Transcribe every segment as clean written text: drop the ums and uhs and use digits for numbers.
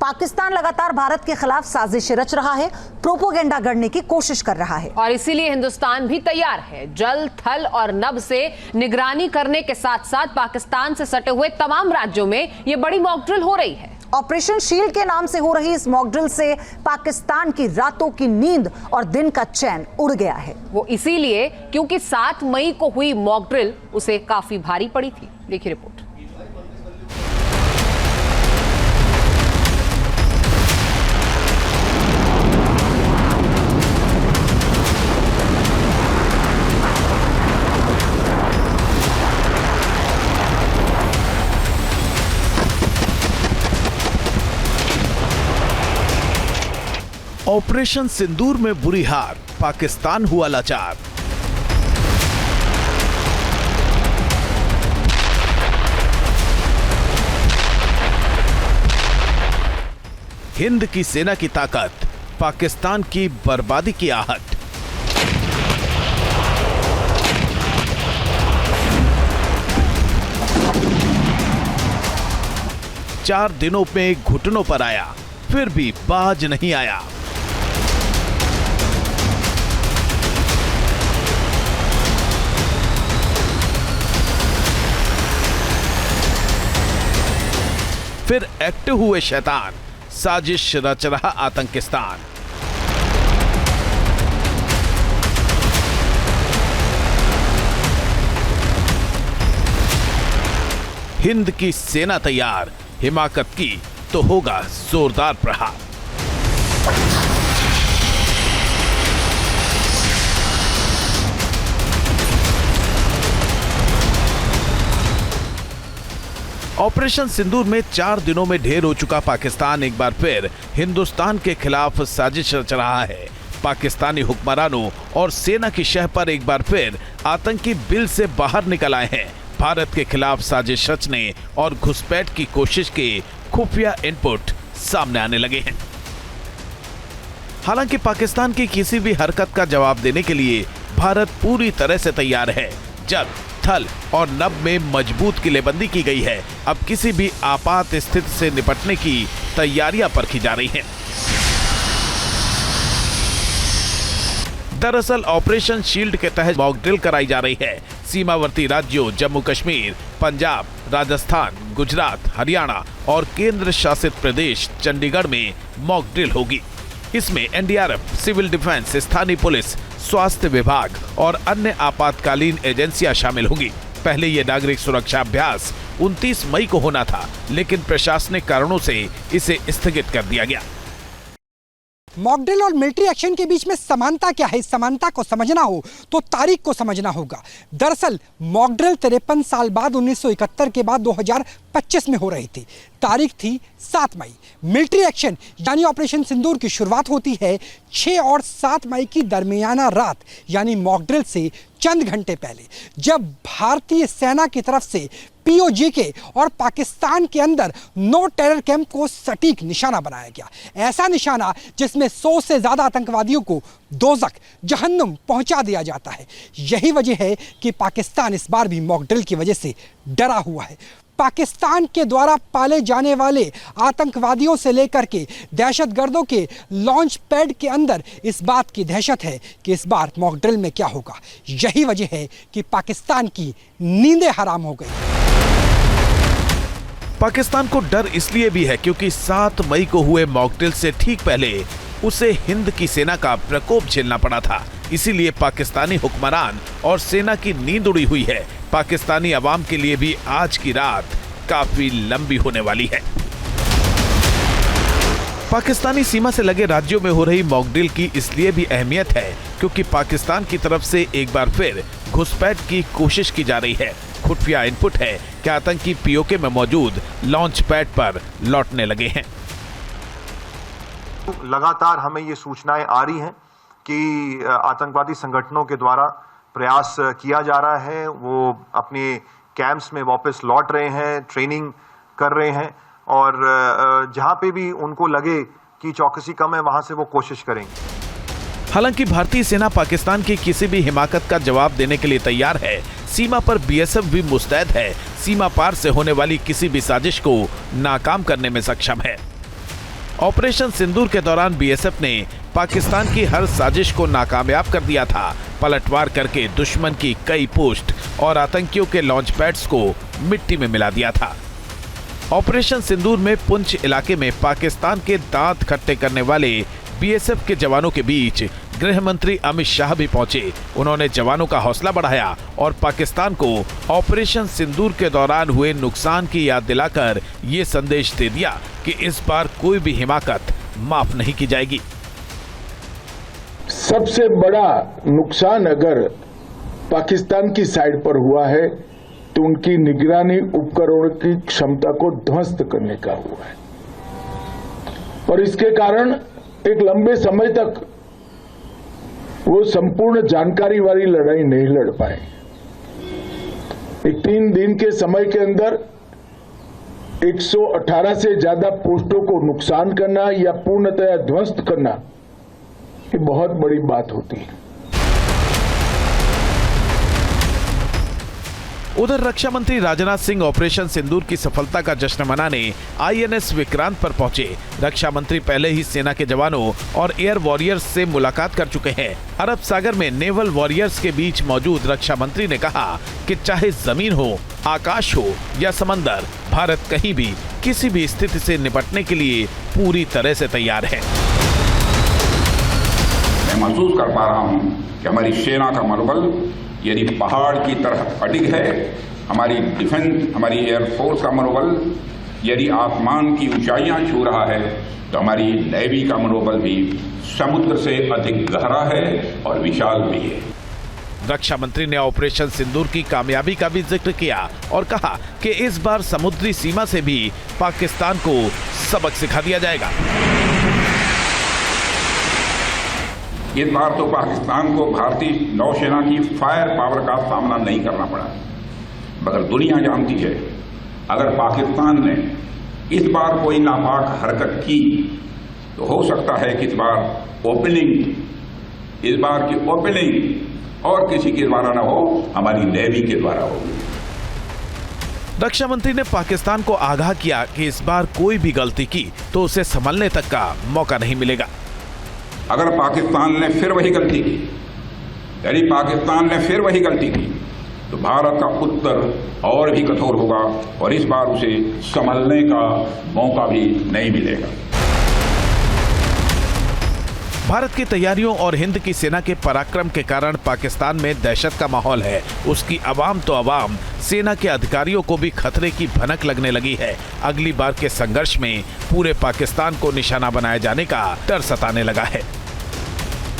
पाकिस्तान लगातार भारत के खिलाफ साजिश रच रहा है, प्रोपोगेंडा गढ़ने की कोशिश कर रहा है और इसीलिए हिंदुस्तान भी तैयार है। जल, थल और नभ से निगरानी करने के साथ साथ पाकिस्तान से सटे हुए तमाम राज्यों में ये बड़ी मॉक ड्रिल हो रही है। ऑपरेशन शील्ड के नाम से हो रही इस मॉक ड्रिल से पाकिस्तान की रातों की नींद और दिन का चैन उड़ गया है। वो इसीलिए क्योंकि 7 मई को हुई मॉक ड्रिल उसे काफी भारी पड़ी थी। देखिए रिपोर्ट। ऑपरेशन सिंदूर में बुरी हार, पाकिस्तान हुआ लाचार। हिंद की सेना की ताकत, पाकिस्तान की बर्बादी की आहट। चार दिनों में घुटनों पर आया, फिर भी बाज नहीं आया। फिर एक्टिव हुए शैतान, साजिश रच रहा आतंकिस्तान। हिंद की सेना तैयार, हिमाकत की तो होगा जोरदार प्रहार। ऑपरेशन सिंदूर में 4 दिनों में ढेर हो चुका पाकिस्तान एक बार फिर हिंदुस्तान के खिलाफ साजिश रच रहा है। पाकिस्तानी हुक्मरानों और सेना की शह पर एक बार फिर आतंकी बिल से बाहर निकल आए हैं। भारत के खिलाफ साजिश रचने और घुसपैठ की कोशिश के खुफिया इनपुट सामने आने लगे हैं। हालांकि पाकिस्तान की किसी भी हरकत का जवाब देने के लिए भारत पूरी तरह से तैयार है। जल, थल और नभ में मजबूत किलेबंदी की गई है। अब किसी भी आपात स्थिति से निपटने की तैयारियां परखी जा रही हैं। दरअसल ऑपरेशन शील्ड के तहत मॉक ड्रिल कराई जा रही है। सीमावर्ती राज्यों जम्मू कश्मीर, पंजाब, राजस्थान, गुजरात, हरियाणा और केंद्र शासित प्रदेश चंडीगढ़ में मॉक ड्रिल होगी। इसमें एनडीआरएफ, सिविल डिफेंस, स्थानीय पुलिस, स्वास्थ्य विभाग और अन्य आपातकालीन एजेंसियां शामिल होंगी। पहले ये नागरिक सुरक्षा अभ्यास 29 मई को होना था, लेकिन प्रशासनिक कारणों से इसे स्थगित कर दिया गया। मॉक ड्रिल और मिलिट्री एक्शन के बीच में समानता क्या है? इस समानता को समझना हो तो तारीख को समझना होगा। दरअसल मॉक ड्रिल 53 साल बाद 1971 के बाद 2025 में हो रही थी। तारीख थी 7 मई। मिलिट्री एक्शन यानी ऑपरेशन सिंदूर की शुरुआत होती है 6 और 7 मई की दरमियाना रात यानी मॉक ड्रिल से चंद घंटे पहले, जब भारतीय सेना की तरफ से पीओजे और पाकिस्तान के अंदर नो टेरर कैंप को सटीक निशाना बनाया गया। ऐसा निशाना जिसमें 100 से ज्यादा आतंकवादियों को दोज़ख, जहन्नुम पहुंचा दिया जाता है। यही वजह है कि पाकिस्तान इस बार भी मॉक ड्रिल की वजह से डरा हुआ है। पाकिस्तान के द्वारा पाले जाने वाले आतंकवादियों से लेकर के दहशतगर्दों के लॉन्च पैड के अंदर इस बात की दहशत है कि इस बार मॉक ड्रिल में क्या होगा। यही वजह है कि पाकिस्तान की नींदें हराम हो गई। पाकिस्तान को डर इसलिए भी है क्योंकि 7 मई को हुए मॉक ड्रिल से ठीक पहले उसे हिंद की सेना का प्रकोप झेलना पड़ा था। इसीलिए पाकिस्तानी हुक्मरान और सेना की नींद उड़ी हुई है। पाकिस्तानी अवाम के लिए भी आज की रात काफी लंबी होने वाली है। पाकिस्तानी सीमा से लगे राज्यों में हो रही मॉक ड्रिल की इसलिए भी अहमियत है क्योंकि पाकिस्तान की तरफ से एक बार फिर घुसपैठ की कोशिश की जा रही है। खुफिया इनपुट है कि आतंकी पीओके में मौजूद लॉन्च पैड पर लौटने लगे हैं। लगातार हमें ये सूचनाएं आ रही हैं कि आतंकवादी संगठनों के द्वारा प्रयास किया जा रहा है। वो अपने कैंप्स में वापस लौट रहे हैं, ट्रेनिंग कर रहे हैं और जहां पे भी उनको लगे कि चौकसी कम है वहां से वो कोशिश करेंगे। हालांकि भारतीय सेना पाकिस्तान की किसी भी हिमाकत का जवाब देने के लिए तैयार है। सीमा पर बीएसएफ भी मुस्तैद है। सीमा पार से होने वाली किसी भी साजिश को नाकाम करने में सक्षम है। ऑपरेशन सिंदूर के दौरान बीएसएफ ने पाकिस्तान की हर साजिश को नाकामयाब कर दिया था। पलटवार करके दुश्मन की कई पोस्ट और आतंकियों के लॉन्च पैड्स को मिट्टी में मिला दिया था। ऑपरेशन सिंदूर में पुंछ इलाके में पाकिस्तान के दांत खट्टे करने वाले बीएसएफ के जवानों के बीच गृह मंत्री अमित शाह भी पहुंचे। उन्होंने जवानों का हौसला बढ़ाया और पाकिस्तान को ऑपरेशन सिंदूर के दौरान हुए नुकसान की याद दिलाकर ये संदेश दे दिया कि इस बार कोई भी हिमाकत माफ नहीं की जाएगी। सबसे बड़ा नुकसान अगर पाकिस्तान की साइड पर हुआ है तो उनकी निगरानी उपकरणों की क्षमता को ध्वस्त करने का हुआ है और इसके कारण एक लंबे समय तक वो संपूर्ण जानकारी वाली लड़ाई नहीं लड़ पाए। एक 3 दिन के समय के अंदर 118 से ज्यादा पोस्टों को नुकसान करना या पूर्णतया ध्वस्त करना ये बहुत बड़ी बात होती है। उधर रक्षा मंत्री राजनाथ सिंह ऑपरेशन सिंदूर की सफलता का जश्न मनाने आईएनएस विक्रांत पर पहुंचे। रक्षा मंत्री पहले ही सेना के जवानों और एयर वॉरियर्स से मुलाकात कर चुके हैं। अरब सागर में नेवल वॉरियर्स के बीच मौजूद रक्षा मंत्री ने कहा कि चाहे जमीन हो, आकाश हो या समंदर, भारत कहीं भी किसी भी स्थिति से निपटने के लिए पूरी तरह से तैयार है। मैं महसूस कर पा रहा हूं कि हमारी सेना का मनोबल यदि पहाड़ की तरह अडिग है, हमारी डिफेंस, हमारी एयरफोर्स का मनोबल यदि आसमान की ऊंचाइयां छू रहा है, तो हमारी नेवी का मनोबल भी समुद्र से अधिक गहरा है और विशाल भी है। रक्षा मंत्री ने ऑपरेशन सिंदूर की कामयाबी का भी जिक्र किया और कहा कि इस बार समुद्री सीमा से भी पाकिस्तान को सबक सिखा दिया जाएगा। इस बार तो पाकिस्तान को भारतीय नौसेना की फायर पावर का सामना नहीं करना पड़ा, मगर दुनिया जानती है अगर पाकिस्तान ने इस बार कोई नापाक हरकत की तो हो सकता है कि इस बार की ओपनिंग और किसी के द्वारा न हो, हमारी नेवी के द्वारा होगी। रक्षा मंत्री ने पाकिस्तान को आगाह किया कि इस बार कोई भी गलती की तो उसे संभलने तक का मौका नहीं मिलेगा। अगर पाकिस्तान ने फिर वही गलती की, यदि पाकिस्तान ने फिर वही गलती की, तो भारत का उत्तर और भी कठोर होगा और इस बार उसे संभलने का मौका भी नहीं मिलेगा। भारत की तैयारियों और हिंद की सेना के पराक्रम के कारण पाकिस्तान में दहशत का माहौल है। उसकी अवाम तो अवाम, सेना के अधिकारियों को भी खतरे की भनक लगने लगी है। अगली बार के संघर्ष में पूरे पाकिस्तान को निशाना बनाए जाने का डर सताने लगा है।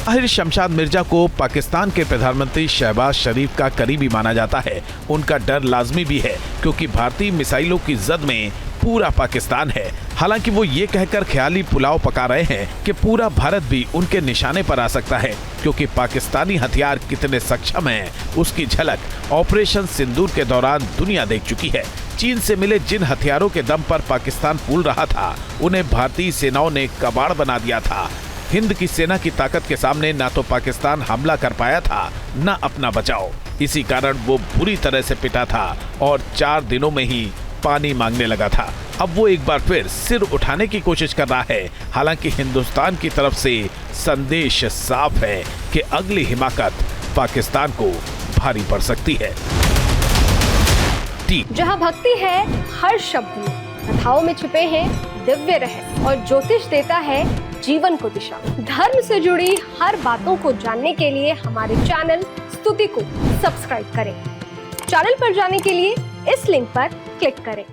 ताहिर शमशाद मिर्जा को पाकिस्तान के प्रधानमंत्री शहबाज शरीफ का करीबी माना जाता है। उनका डर लाजमी भी है क्योंकि भारतीय मिसाइलों की जद में पूरा पाकिस्तान है। हालांकि वो ये कहकर ख्याली पुलाव पका रहे हैं कि पूरा भारत भी उनके निशाने पर आ सकता है, क्योंकि पाकिस्तानी हथियार कितने सक्षम हैं उसकी झलक ऑपरेशन सिंदूर के दौरान दुनिया देख चुकी है। चीन से मिले जिन हथियारों के दम पर पाकिस्तान फूल रहा था, उन्हें भारतीय सेनाओं ने कबाड़ बना दिया था। हिंद की सेना की ताकत के सामने ना तो पाकिस्तान हमला कर पाया था, न अपना बचाव। इसी कारण वो बुरी तरह से पिटा था और 4 दिनों में ही पानी मांगने लगा था। अब वो एक बार फिर सिर उठाने की कोशिश कर रहा है। हालांकि हिंदुस्तान की तरफ से संदेश साफ है कि अगली हिमाकत पाकिस्तान को भारी पड़ सकती है। जहां भक्ति है हर शब्द में, कथाओं में छिपे हैं दिव्य रहस्य और ज्योतिष देता है जीवन को दिशा। धर्म से जुड़ी हर बातों को जानने के लिए हमारे चैनल स्तुति को सब्सक्राइब करें। चैनल पर जाने के लिए इस लिंक पर क्लिक करें।